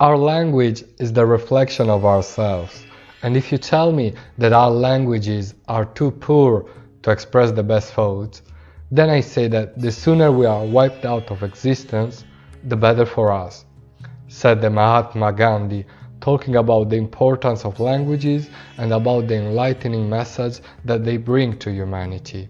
Our language is the reflection of ourselves, and if you tell me that our languages are too poor to express the best thoughts, then I say that the sooner we are wiped out of existence, the better for us, said the Mahatma Gandhi, talking about the importance of languages and about the enlightening message that they bring to humanity.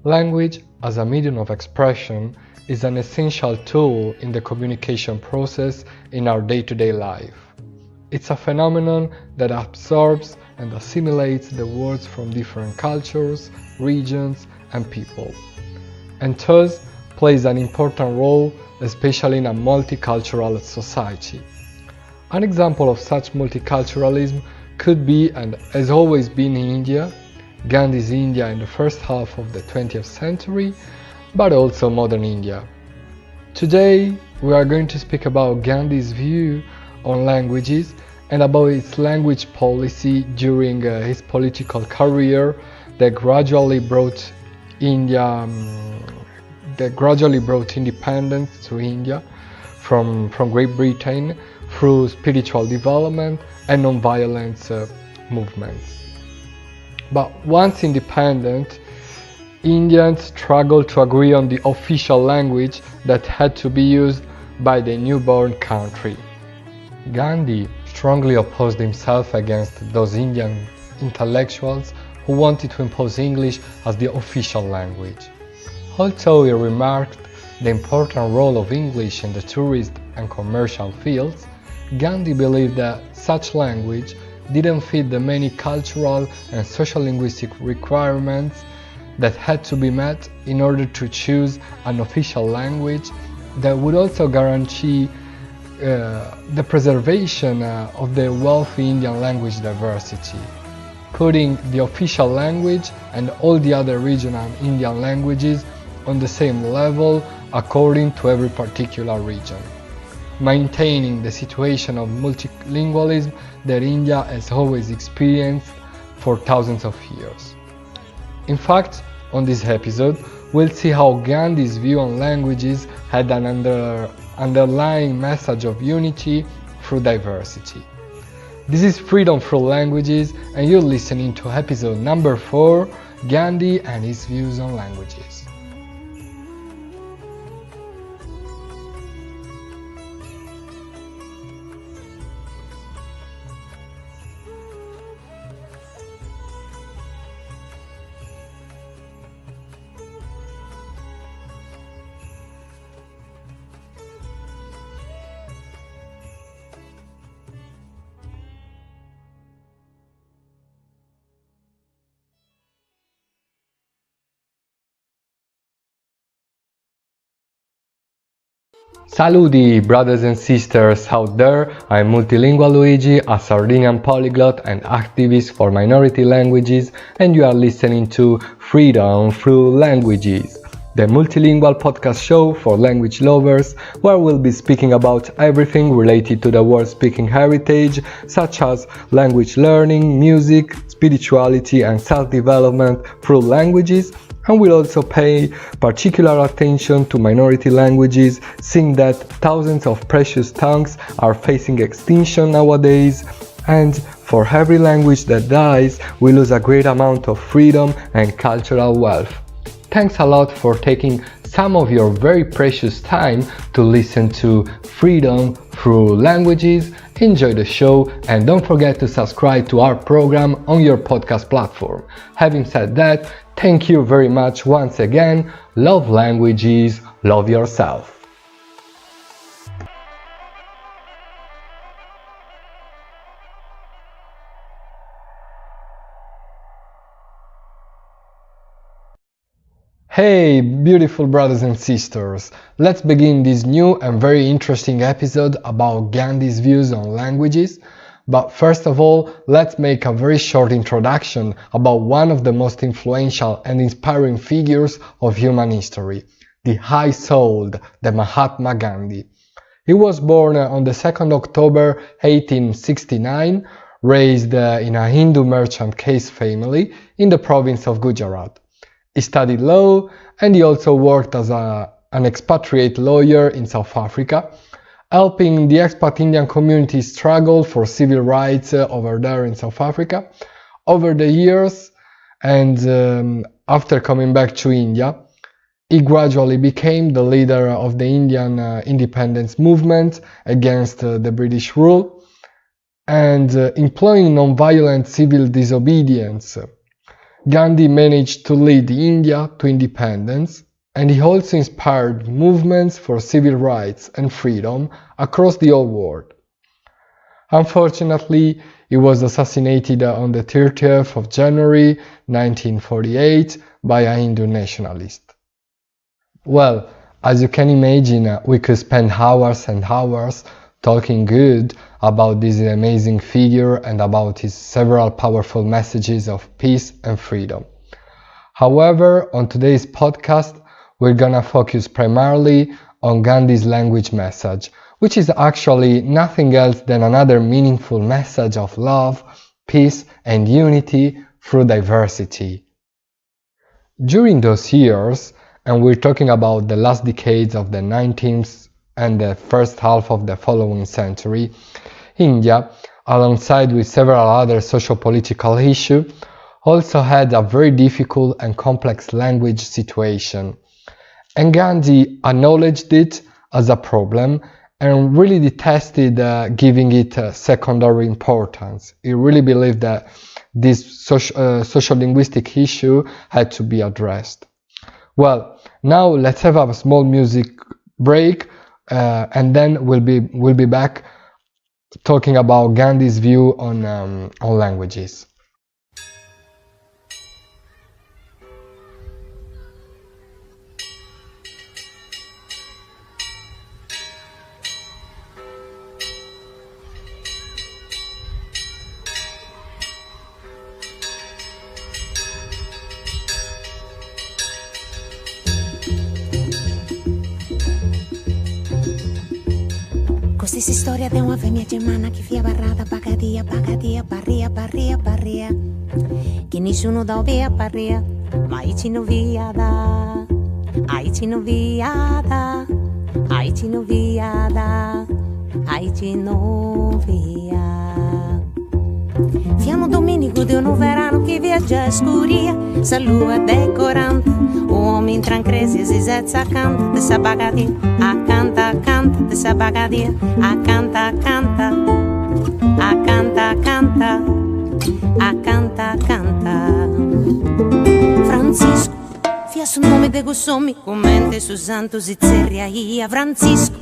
Language, as a medium of expression, is an essential tool in the communication process in our day-to-day life. It's a phenomenon that absorbs and assimilates the words from different cultures, regions, and people, and thus plays an important role, especially in a multicultural society. An example of such multiculturalism could be, and has always been, in India, Gandhi's India in the first half of the 20th century, but also modern India. Today, we are going to speak about Gandhi's view on languages and about his language policy during his political career that gradually brought independence to India from Great Britain through spiritual development and non-violence movements. But once independent, Indians struggled to agree on the official language that had to be used by the newborn country. Gandhi strongly opposed himself against those Indian intellectuals who wanted to impose English as the official language. Although he remarked the important role of English in the tourist and commercial fields, Gandhi believed that such language didn't fit the many cultural and social-linguistic requirements that had to be met in order to choose an official language that would also guarantee the preservation of the wealthy Indian language diversity, putting the official language and all the other regional Indian languages on the same level according to every particular region, maintaining the situation of multilingualism that India has always experienced for thousands of years. In fact, on this episode, we'll see how Gandhi's view on languages had an underlying message of unity through diversity. This is Freedom Through Languages, and you're listening to episode number 4, Gandhi and his views on languages. Saluti, brothers and sisters out there. I'm Multilingualuigi, a Sardinian polyglot and activist for minority languages, and you are listening to Freedom Through Languages, the multilingual podcast show for language lovers, where we'll be speaking about everything related to the word-speaking heritage, such as language learning, music, spirituality, and self-development through languages. And we'll also pay particular attention to minority languages, seeing that thousands of precious tongues are facing extinction nowadays, and for every language that dies, we lose a great amount of freedom and cultural wealth. Thanks a lot for taking some of your very precious time to listen to Freedom Through Languages. Enjoy the show and don't forget to subscribe to our program on your podcast platform. Having said that, thank you very much once again. Love languages, love yourself. Hey, beautiful brothers and sisters! Let's begin this new and very interesting episode about Gandhi's views on languages. But first of all, let's make a very short introduction about one of the most influential and inspiring figures of human history, the high-souled, the Mahatma Gandhi. He was born on the 2nd October 1869, raised in a Hindu merchant caste family in the province of Gujarat. He studied law and he also worked as an expatriate lawyer in South Africa. helping the expat Indian community struggle for civil rights over there in South Africa. Over the years, and after coming back to India, he gradually became the leader of the Indian independence movement against the British rule, and employing non-violent civil disobedience. Gandhi managed to lead India to independence, and he also inspired movements for civil rights and freedom across the whole world. Unfortunately, he was assassinated on the 30th of January 1948 by a Hindu nationalist. Well, as you can imagine, we could spend hours and hours talking good about this amazing figure and about his several powerful messages of peace and freedom. However, on today's podcast, we're gonna focus primarily on Gandhi's language message, which is actually nothing else than another meaningful message of love, peace, and unity through diversity. During those years, and we're talking about the last decades of the 19th and the first half of the following century, India, alongside with several other socio-political issues, also had a very difficult and complex language situation. And Gandhi acknowledged it as a problem and really detested giving it secondary importance. He really believed that this social linguistic issue had to be addressed. Well, now let's have a small music break, and then we'll be back talking about Gandhi's view on languages. Questa storia di una femmina germana che fia barrata, pagadia, barria, barria. Che nessuno da via, barria, ma ci no via da. Ai ci no via da. Ai ci no via da. Ai ci no via. Fiamo domìnigu di un verano che viaggia a scuria, salua decorante, uomo in trancresi si sezza accanto, de sa bagadia, accanta, de sa bagadia, accanta, Francisco, fia su nome de gossomi, commente su santo zizzeria ia, Francisco,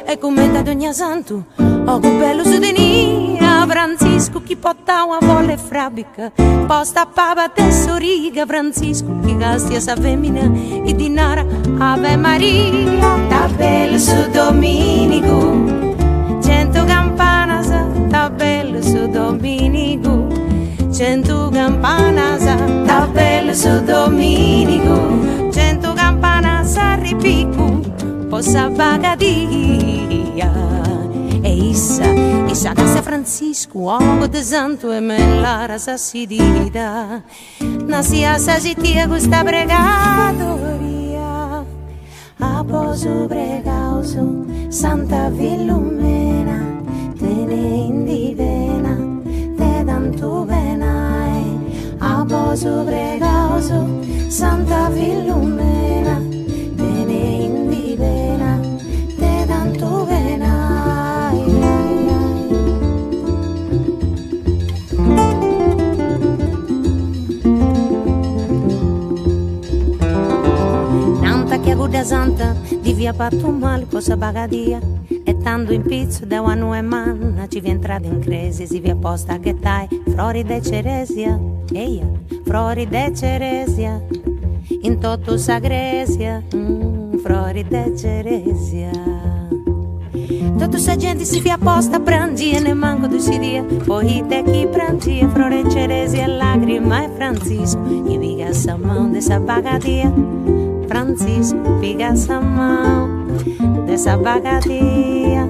e commenta d'ogni santo, oh che bello su denia, Francisco, chi porta una volle frabica, posta pava tesoriga, Francisco, chi gastia sa femmina, e dinara, Ave Maria, ta bello su domìnigu, 100 campanas, ta bello su domìnigu, 100 campanas, ta bello su domìnigu, 100 campanas a ripico, possa bagadia. E issa casa Francisco, uomo de santo e me la rasa si dida, nasi a sagitia questa pregatoria, a poso pregauso, Santa Filomena, te ne indivena, te tanto benai, a poso pregauso, Santa Filomena, te ne indivena, te tanto benai. Che santa di via patto male possa bagadia e tanto in pizzo da una manna ci vi entrate in crisi si vi apposta che tai frori de ceresia eia frori de ceresia in toto sagresia frori de ceresia tutta sa gente si vi apposta prangia ne manco tu si dia poi te chi prangia frori ceresia lagrima e Francisco gli viga sa mão de sa bagadia Francisco, piga essa mão dessa bagadia,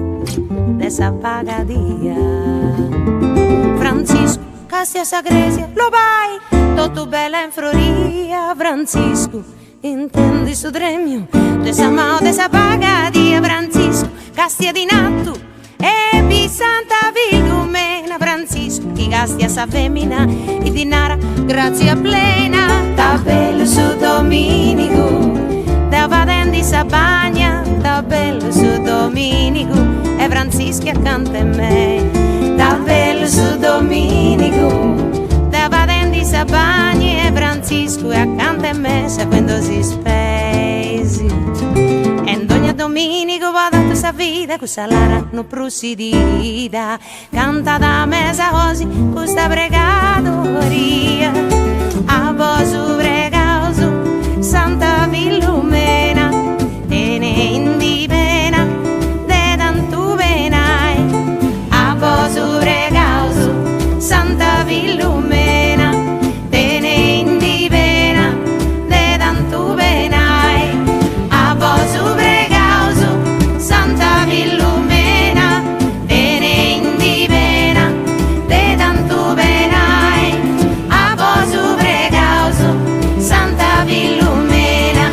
Francisco, casti essa gresia, lo vai, tutto bella in floria, Francisco, intendi su dremio, dessa mão dessa bagadia, Francisco, castia di nattu e bi Santa Vilumena Francisco chi castia sa femmina e dinara grazia plena da bello su domìnigu da vadendi sa bagna da bello su domìnigu e Francisco accanto a me da bello su domìnigu da vadendi sa bagna e Francisco accanto a me sapendo si spesi e ogni dominico vado a sa vita questa lara non prosidida canta da mesa così questa pregatoria a vosu pregausu Santa Vilumena te ne indivena de tantu venai a vosu pregausu Santa Vilumena te ne indivena de tantu venai a vosu pregausu Santa Vilumena te ne indivena de tantu venai a vosu pregausu Santa Vilumena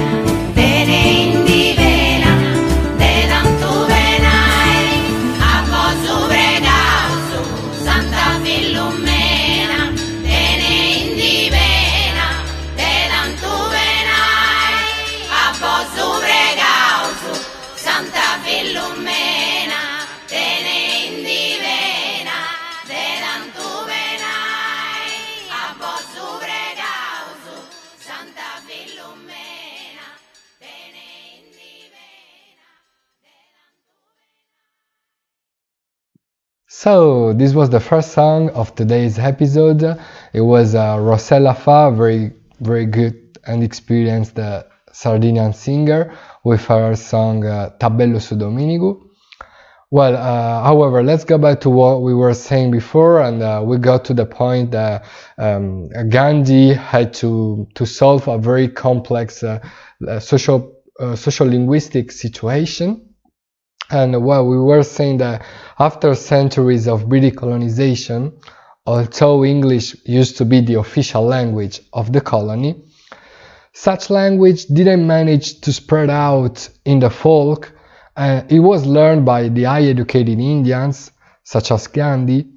te ne indivena de tantu venai a vosu pregausu Santa Vilumena te ne indivena de tantu venai a vosu pregausu Santa Vilumena te ne indivena de tantu venai a vosu pregausu Santa Vilumena te ne indivena de So this was the first song of today's episode. It was Rossella Faa, very good and experienced Sardinian singer with her song Tabello su Dominigu. Well, however, let's go back to what we were saying before, and we got to the point that Gandhi had to solve a very complex social linguistic situation. And well, we were saying that after centuries of British colonization, although English used to be the official language of the colony, such language didn't manage to spread out in the folk. It was learned by the high-educated Indians, such as Gandhi,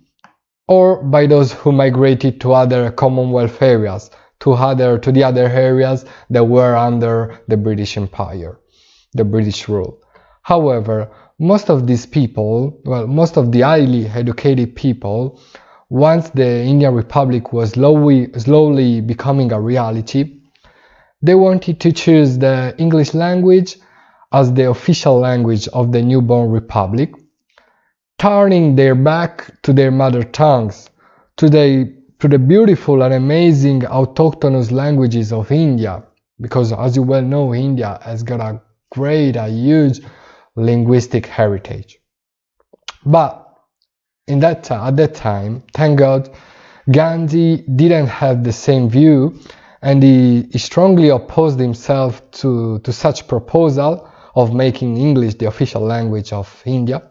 or by those who migrated to other Commonwealth areas, to the other areas that were under the British Empire, the British rule. However, most of these people, most of the highly educated people, once the Indian Republic was slowly becoming a reality, they wanted to choose the English language as the official language of the newborn republic, turning their back to their mother tongues, to the beautiful and amazing autochthonous languages of India, because as you well know, India has got a huge linguistic heritage. But at that time, thank God, Gandhi didn't have the same view, and he strongly opposed himself to such proposal of making English the official language of India.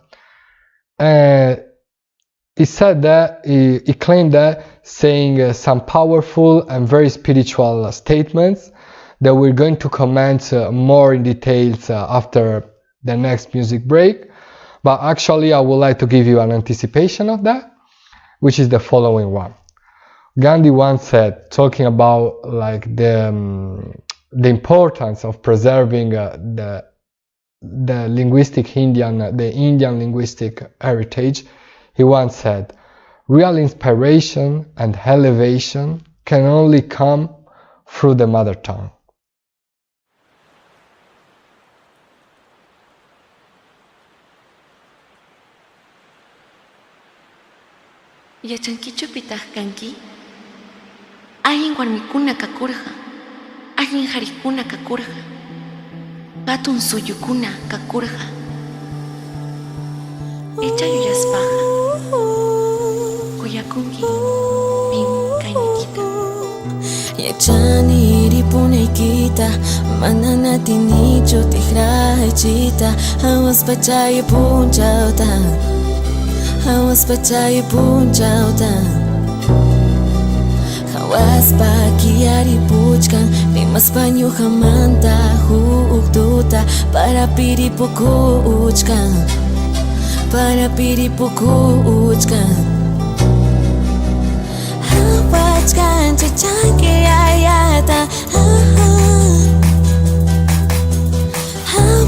He said that, he claimed that, saying some powerful and very spiritual statements that we're going to comment more in details after the next music break. But actually, I would like to give you an anticipation of that, which is the following one. Gandhi once said, talking about like the importance of preserving the Indian linguistic heritage, he once said, "Real inspiration and elevation can only come through the mother tongue." Yachankichu pitahkanki, ayin warmikuna kakurqa, ayin harikuna kakurqa, hatun suyukuna kakurqa, echayuyaspaqa, kuyakunki pin kaynikita. Yachani ripunaykita, manana tinichu tihraychita, awas pachay punchawta. I was pachay punchauta, Hawas pakiari puchkan Rimas panyo hamanta Huuktuta para piripuku uchkan Para piripuku uchkan Wachkan chichanki ayata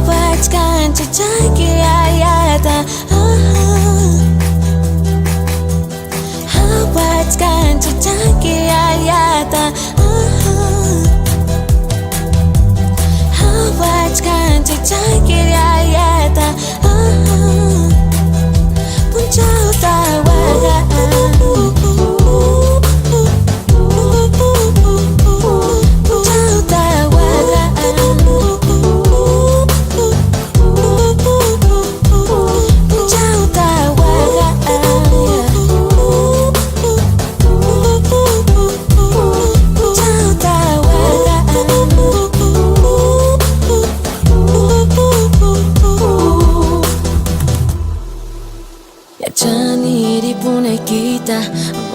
Wachkan chichanki ayata Wachkan chichanki ayata Wachkan chichanki ayata Punchau tawaga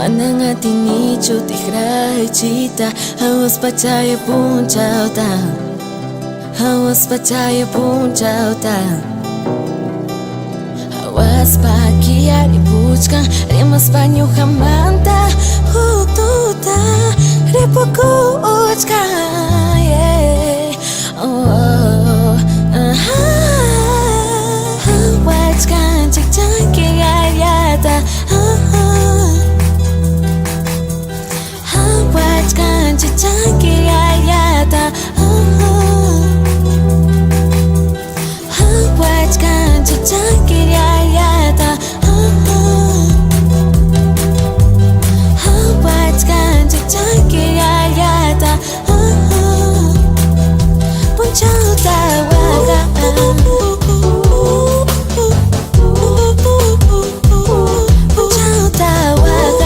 Manangati nicho tihrai chita Hawas pachaya punchauta Hawas pachaya punchauta Hawas pakiari puchkan Rimas panyo hamanta Hututa Ripuku uchkan Yeah Wachkan chichanki ayata Wachkan chichanki ayata Wachkan chichanki ayata Wachkan chichanki ayata Punchau tawaga Punchau tawaga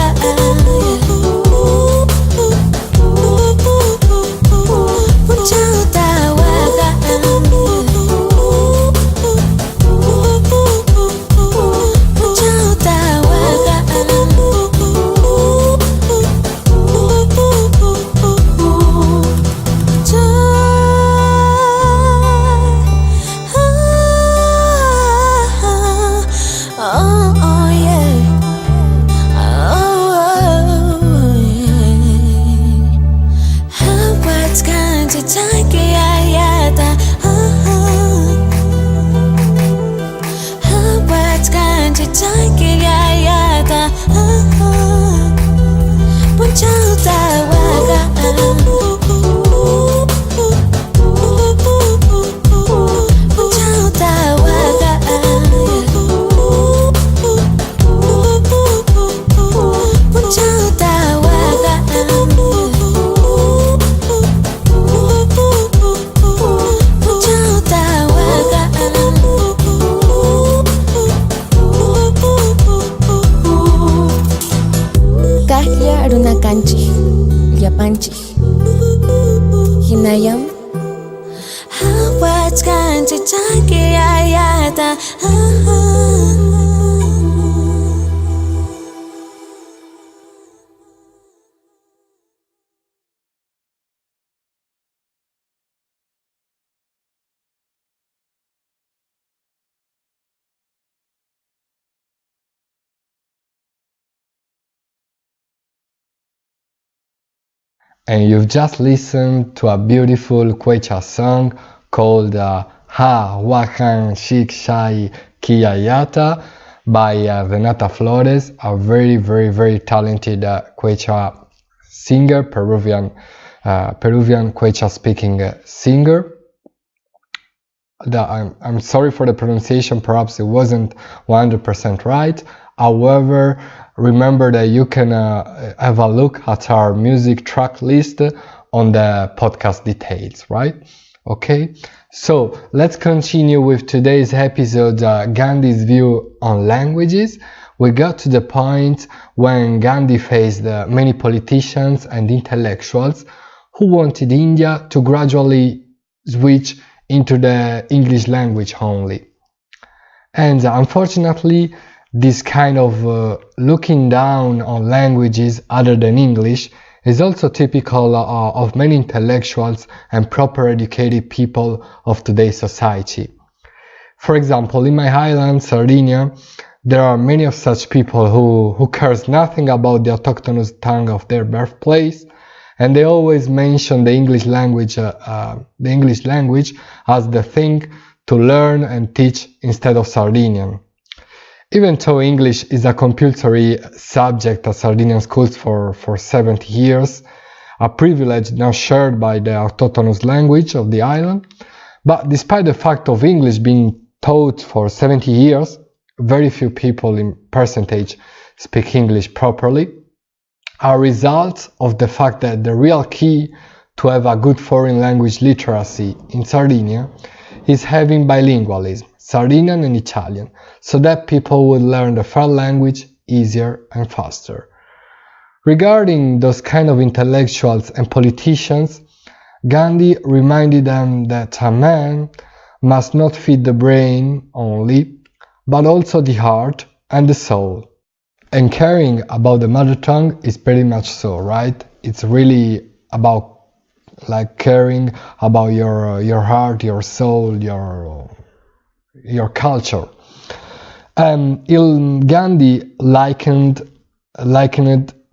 Hinayam Wachkan chichanki ayata And you've just listened to a beautiful Quechua song called Ha, Wachkan, Chik, Chay, Killallata by Renata Flores, a very, very, very talented Quechua singer, Peruvian Quechua speaking singer. I'm sorry for the pronunciation, perhaps it wasn't 100% right. However, remember that you can have a look at our music track list on the podcast details, right? Okay, so let's continue with today's episode, Gandhi's view on languages. We got to the point when Gandhi faced many politicians and intellectuals who wanted India to gradually switch into the English language only. And unfortunately, this kind of looking down on languages other than English is also typical of many intellectuals and proper educated people of today's society. For example, in my island, Sardinia, there are many of such people who cares nothing about the autochthonous tongue of their birthplace, and they always mention the English language as the thing to learn and teach instead of Sardinian. Even though English is a compulsory subject at Sardinian schools for 70 years, a privilege now shared by the autochthonous language of the island, but despite the fact of English being taught for 70 years, very few people in percentage speak English properly, are results of the fact that the real key to have a good foreign language literacy in Sardinia is having bilingualism, Sardinian and Italian, so that people would learn the third language easier and faster. Regarding those kind of intellectuals and politicians, Gandhi reminded them that a man must not feed the brain only, but also the heart and the soul. And caring about the mother tongue is pretty much so, right? It's really about caring about your heart, your soul, your culture. Gandhi likened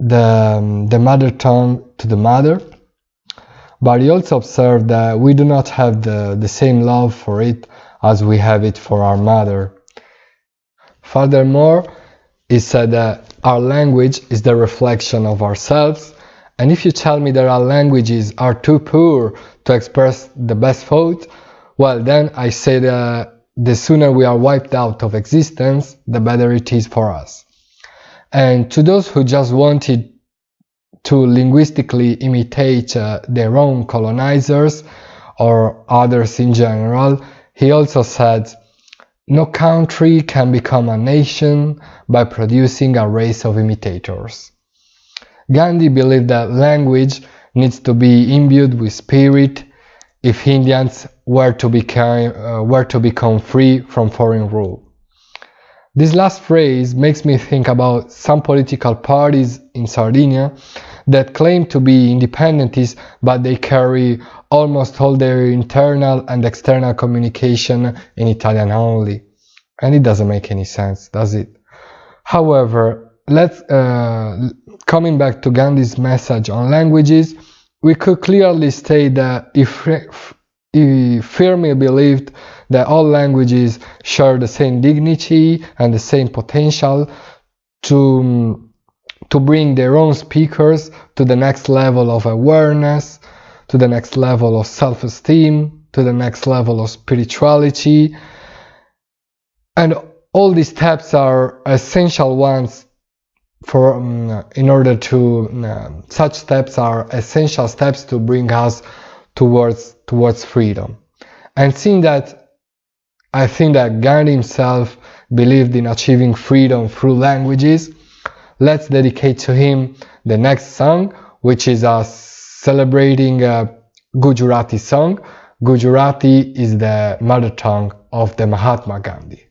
the mother tongue to the mother, but he also observed that we do not have the same love for it as we have it for our mother. Furthermore, he said that our language is the reflection of ourselves, and if you tell me that our languages are too poor to express the best thought, well, then I say that the sooner we are wiped out of existence, the better it is for us. And to those who just wanted to linguistically imitate their own colonizers or others in general, he also said, no country can become a nation by producing a race of imitators. Gandhi believed that language needs to be imbued with spirit if Indians were to become free from foreign rule. This last phrase makes me think about some political parties in Sardinia that claim to be independentists, but they carry almost all their internal and external communication in Italian only. And it doesn't make any sense, does it? However, coming back to Gandhi's message on languages, we could clearly state that he firmly believed that all languages share the same dignity and the same potential to bring their own speakers to the next level of awareness, to the next level of self-esteem, to the next level of spirituality. And all these steps are essential ones such steps are essential steps to bring us towards freedom. And seeing that, I think that Gandhi himself believed in achieving freedom through languages, let's dedicate to him the next song, which is a celebrating Gujarati song. Gujarati is the mother tongue of the Mahatma Gandhi.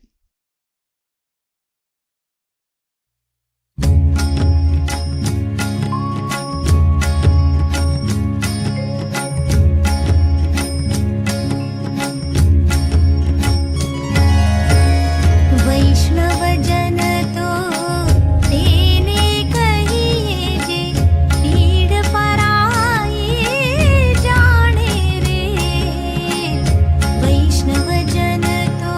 वैष्णव जन तो तेने कहिए जे पीड़ पराई जाने रे। वैष्णव जन तो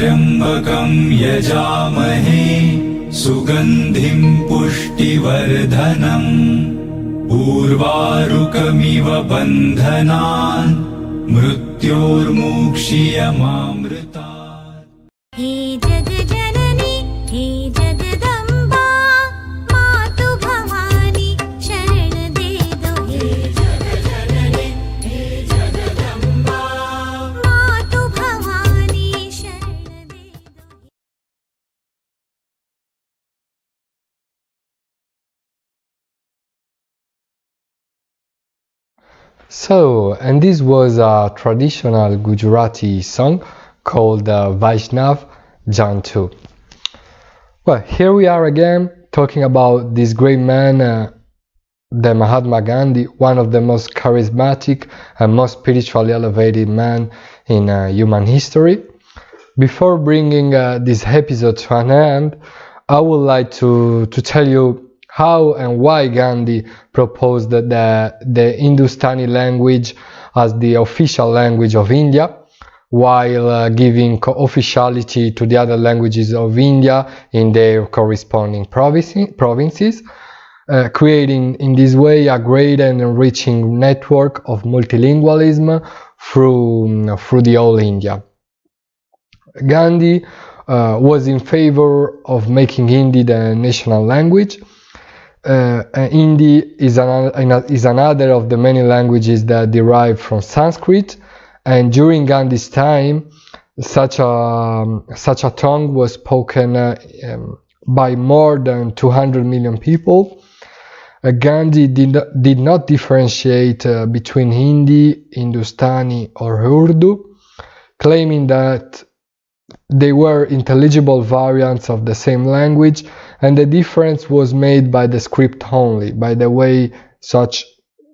त्र्यम्बकं यजामहे सुगन्धिं पुष्टिवर्धनम् उर्वारुकमिव बन्धनान् मृत्योर्मुक्षीयमामृतात्। हे जगजननी हे जगदम्बा मातु भवानी शरण दे दो। हे जगजननी हे जगदम्बा मातु भवानी शरण दे दो। So, and this was a traditional Gujarati song called Vaishnav Jan To. Well, here we are again talking about this great man, the Mahatma Gandhi, one of the most charismatic and most spiritually elevated men in human history. Before bringing this episode to an end, I would like to tell you how and why Gandhi proposed the Hindustani language as the official language of India, while giving officiality to the other languages of India in their corresponding provinces, creating in this way a great and enriching network of multilingualism through the whole India. Gandhi was in favor of making Hindi the national language. Hindi is another of the many languages that derive from Sanskrit, and during Gandhi's time, such a tongue was spoken by more than 200 million people. Gandhi did not differentiate between Hindi, Hindustani, or Urdu, claiming that they were intelligible variants of the same language, and the difference was made by the script only, by the way such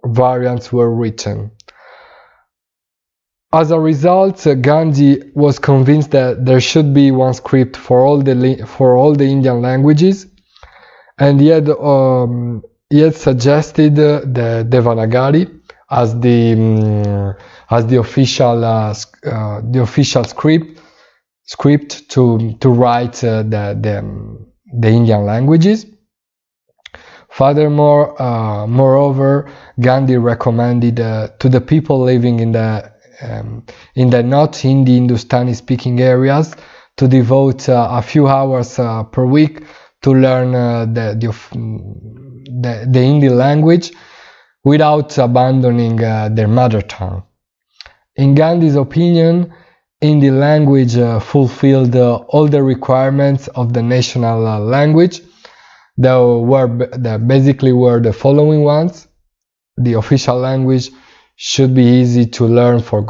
variants were written. As a result, Gandhi was convinced that there should be one script for all the Indian languages, and yet suggested the Devanagari as the official script to write the Indian languages. Furthermore, moreover, Gandhi recommended to the people living in the not Hindi Hindustani speaking areas to devote a few hours per week to learn the Hindi language without abandoning their mother tongue. In Gandhi's opinion, Hindi language fulfilled all the requirements of the national language. That basically were the following ones: the official language should be easy to learn for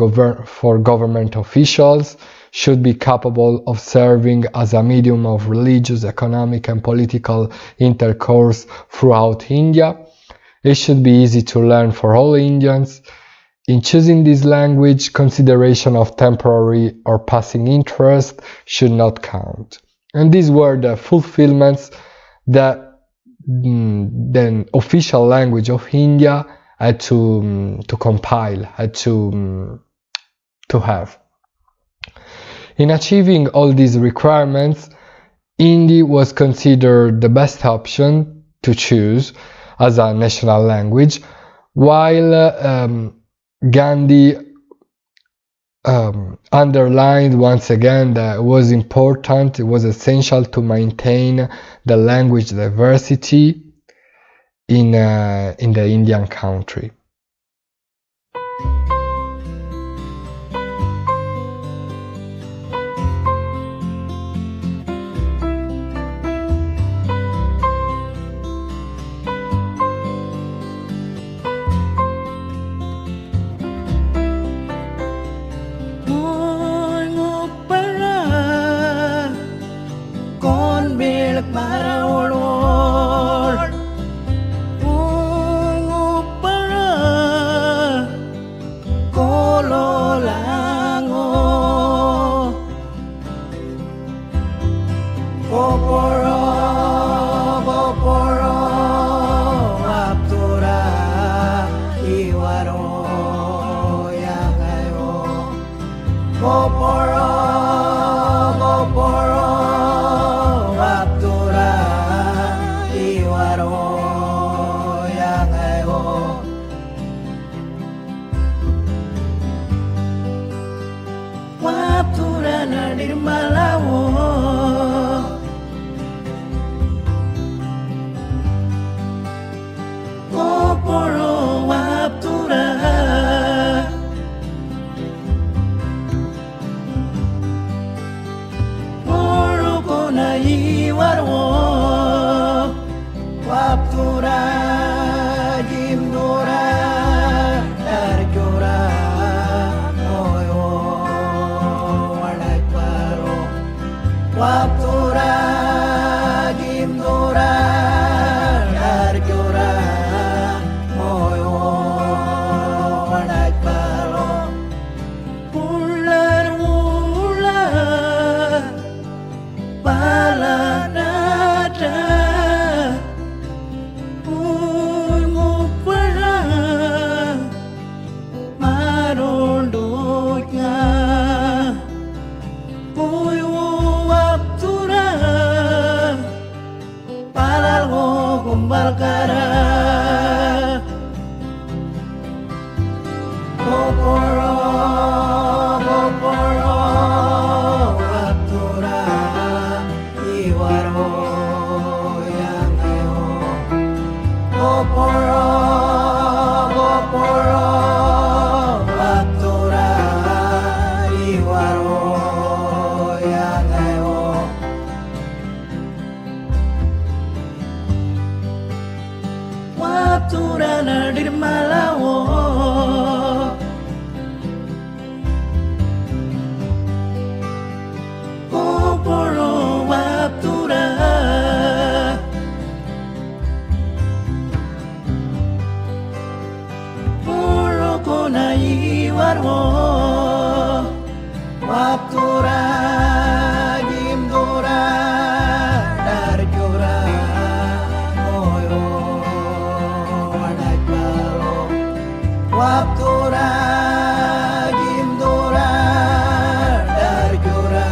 government officials, should be capable of serving as a medium of religious, economic, and political intercourse throughout India. It should be easy to learn for all Indians. In choosing this language, consideration of temporary or passing interest should not count. And these were the fulfillments that the official language of India had to compile, had to have. In achieving all these requirements, Hindi was considered the best option to choose as a national language, while Gandhi underlined once again that it was important, it was essential to maintain the language diversity in the Indian country. Gopuru, nadir malawo Gopuru waptura Guru kona iwarwo waptura jimdora darjora moyo walaiparo waptura jimdora darjora moyo walaiparo ular ular balanada Balkara Gopuru Gopuru waptura iwaro yang ayo Gopuru Gopuru waptura iwaro yang ayo Waptura nadir malawo Gopuru waptura Guru kona iwarwo waptura jimdora darjora moyo waptura jimdora darjora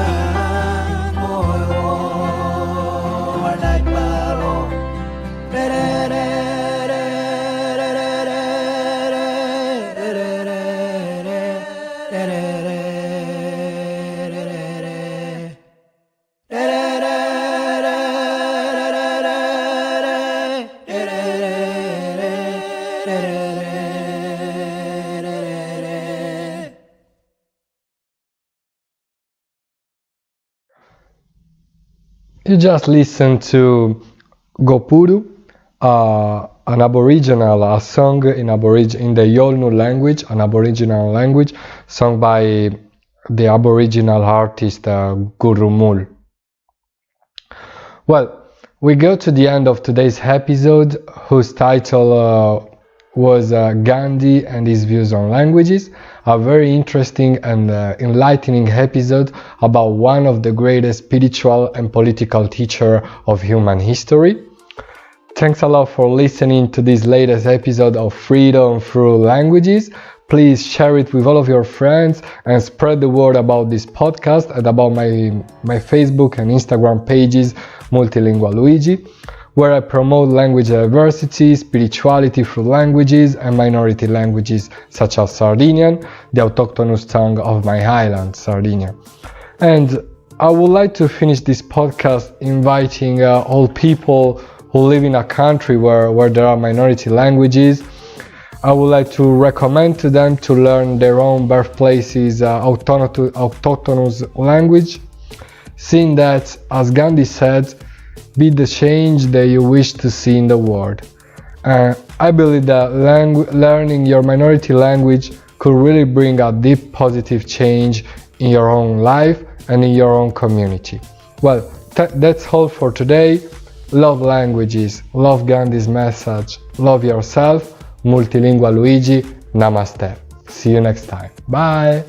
moyo walaiparo re re re re re re re re re re You just listened to Gopuru, an Aboriginal, a song in the Yolnu language, an Aboriginal language, sung by the Aboriginal artist Gurrumul. Well, we go to the end of today's episode, whose title was Gandhi and his views on languages, a very interesting and enlightening episode about one of the greatest spiritual and political teachers of human history. Thanks a lot for listening to this latest episode of Freedom Through Languages. Please share it with all of your friends and spread the word about this podcast and about my Facebook and Instagram pages, Multilingualuigi, where I promote language diversity, spirituality through languages, and minority languages such as Sardinian, the autochthonous tongue of my island, Sardinia. And I would like to finish this podcast inviting all people who live in a country where there are minority languages. I would like to recommend to them to learn their own birthplace's autochthonous language, seeing that, as Gandhi said, be the change that you wish to see in the world. I believe that learning your minority language could really bring a deep positive change in your own life and in your own community. Well, that's all for today. Love languages, love Gandhi's message, love yourself. Multilingualuigi, namaste. See you next time. Bye.